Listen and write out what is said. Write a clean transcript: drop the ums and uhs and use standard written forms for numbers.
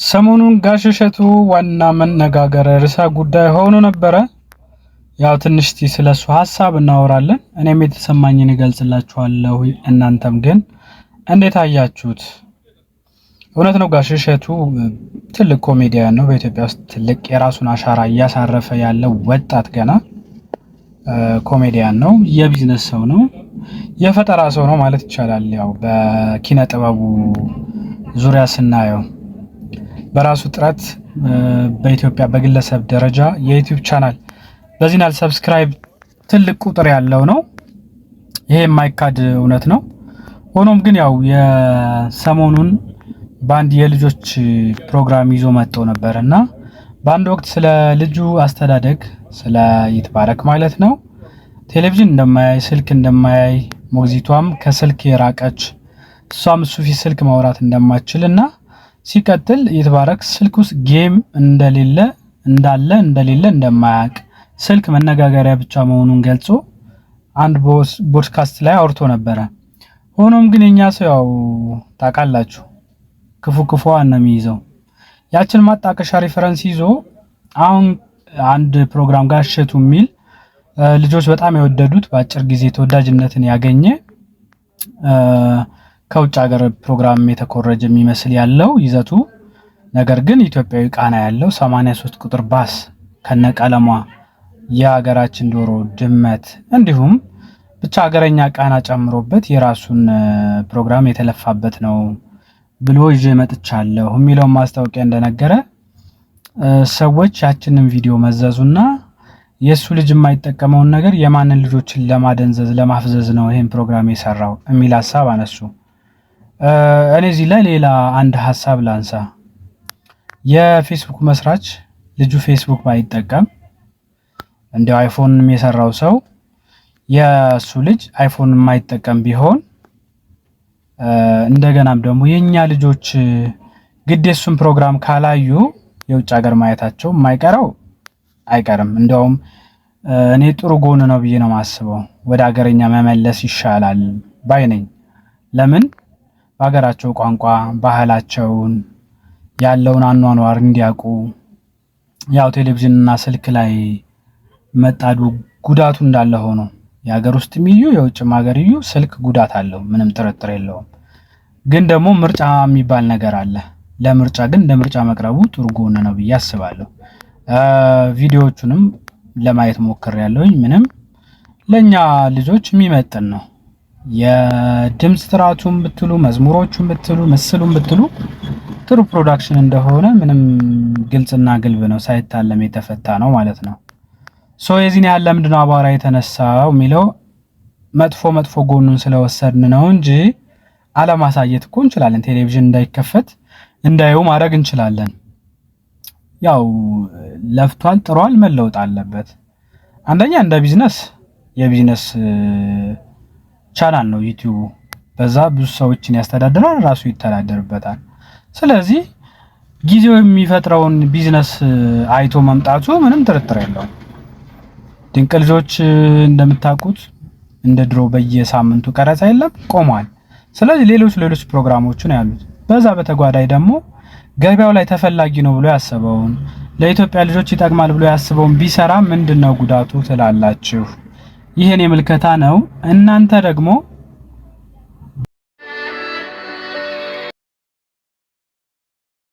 ሰሞኑን ጋሽ እሸቱ ዋና መነጋገሪያ ርዕሰ ጉዳይ ሆኖ ነበረ። ያው ትንሽ ስለሱ ሐሳብ እናወራለን። እኔም የተሰማኝን እገልጽላችኋለሁ። እናንተም ግን እንዴት አያችሁት? እውነት ነው ጋሽ እሸቱ ትልቅ ኮሜዲያን ነው። በኢትዮጵያ ውስጥ ትልቅ የራሱን አሻራ እያሳረፈ ያለው ወጣት ገና ኮሜዲያን ነው። የቢዝነስ ሰው ነው። የፈጠራ ሰው ነው ማለት ይቻላል። ያው በኪነ ጥበቡ ዙሪያ ስናየው በራሱ ጥረት በኢትዮጵያ በግለሰብ ደረጃ የዩቲዩብ ቻናል በዚህናል ሰብስክራይብ ትልቅ ቁጥር ያለው ነው። ይሄ የማይካድ እውነት ነው። ሆኖም ግን ያው የሰሞኑን ባንድ የልጆች ፕሮግራም ይዞ መጥቶ ነበርና በአንድ ወቅት ስለ ልጁ አስተዳደግ ስለ ይትባረክ ማለት ነው ቴሌቪዥን እንደማያይ ስልክ እንደማያይ ሞግዚቷም ከስልክ የራቀች እሷም እሱ ፊት ስልክ ማውራት እንደማትችልና ሲቀጥል ይትባረክ ስልክ ውስጥ ጌም እንደሌለ እንደማያውቅ ስልክ መነጋገሪያ ብቻ መሆኑን ገልጾ አንድ ፖድካስት ላይ አውርቶ ነበረ። ሆኖም ግን የኛ ሰው ያው ታውቃላችሁ ክፉዋን ነው የሚይዘው። ያችን ማጣቀሻ ሪፈረንስ ይዞ አሁን አንድ ፕሮግራም ጋር እሸቱ የሚል ልጆች በጣም የወደዱት በአጭር ጊዜ ተወዳጅነትን ያገኘ ከውጭ ሀገር ፕሮግራም የተኮረጀ የሚመስል ያለው ይዘቱ ነገር ግን ኢትዮጵያዊ ቃና ያለው 83 ቁጥር ባስ ከነቀለሟ የሀገራችን ዶሮ ድመት እንዲሁም ብቻ ሀገረኛ ቃና ጨምሮበት የራሱን ፕሮግራም የተለፋበት ነው ብሎ ይዤ መጥቻለሁ የሚለውን ማስታወቂያ እንደነገረ ሰዎች ያችንን ቪዲዮ መዘዙና የሱ ልጅ የማይጠቀመውን ነገር የማንን ልጆችን ለማደንዘዝ ለማፍዘዝ ነው ይሄን ፕሮግራም የሰራው የሚል ሐሳብ አነሱ። እኔ እዚህ ላይ ሌላ አንድ ሐሳብ ላንሳ። የፌስቡክ መስራች ልጁ ፌስቡክ ባይጠቀም እንደው አይፎንም የሰራው ሰው የሱ ልጅ አይፎን የማይጠቀም ቢሆን እንደገናም ደግሞ የኛ ልጆች ግዴሱን ፕሮግራም ካላዩ የውጭ ሀገር ማየታቸው የማይቀረው አይቀርም። እንደውም እኔ ጥሩ ጎን ነው ብዬ ነው የማስበው። ወደ ሀገረኛ መመለስ ይሻላል ባይ ነኝ። ለምን በሀገራቸው ቋንቋ ባህላቸውን ያለውን አኗኗር እንዲያውቁ። ያው ቴሌቪዥንና ስልክ ላይ መጣዱ ጉዳቱ እንዳለ ሆኖ የሀገር ውስጥ የሚዩ የውጭም ሀገር ይዩ ስልክ ጉዳት አለው፣ ምንም ጥርጥር የለውም። ግን ደግሞ ምርጫ የሚባል ነገር አለ። ለምርጫ ግን እንደ ምርጫ መቅረቡ ጥሩ ጎን ነው ብዬ አስባለሁ። ቪዲዮዎቹንም ለማየት ሞክሬያለሁኝ። ምንም ለኛ ልጆች የሚመጥን ነው። የድምጽ ጥራቱን ብትሉ መዝሙሮቹን ብትሉ ምስሉን ብትሉ ጥሩ ፕሮዳክሽን እንደሆነ ምንም ግልጽና ግልብ ነው፣ ሳይታለም የተፈታ ነው ማለት ነው። የዚህን ያህል ለምንድን ነው አቧራ የተነሳው የሚለው መጥፎ ጎኑን ስለወሰድን ነው እንጂ አለማሳየት እኮ እንችላለን። ቴሌቪዥን እንዳይከፈት እንዳዩ ማድረግ እንችላለን። ያው ለፍቷል ጥሯል መለወጥ አለበት። አንደኛ እንደ ቢዝነስ የቢዝነስ ቻናል ነው ዩቲዩብ። በዛ ብዙ ሰዎችን ያስተዳድራል፣ ራሱ ይተዳደርበታል። ስለዚህ ጊዜው የሚፈጥረውን ቢዝነስ አይቶ መምጣቱ ምንም ጥርጥር የለውም። ድንቅ ልጆች እንደምታውቁት እንደ ድሮ በየሳምንቱ ቀረጻ የለም፣ ቆሟል። ስለዚህ ሌሎች ፕሮግራሞችን ያሉት በዛ በተጓዳይ ደግሞ ገበያው ላይ ተፈላጊ ነው ብሎ ያሰበውን ለኢትዮጵያ ልጆች ይጠቅማል ብሎ ያስበውን ቢሰራ ምንድነው ጉዳቱ ትላላችሁ? ይሄን የምልከታ ነው። እናንተ ደግሞ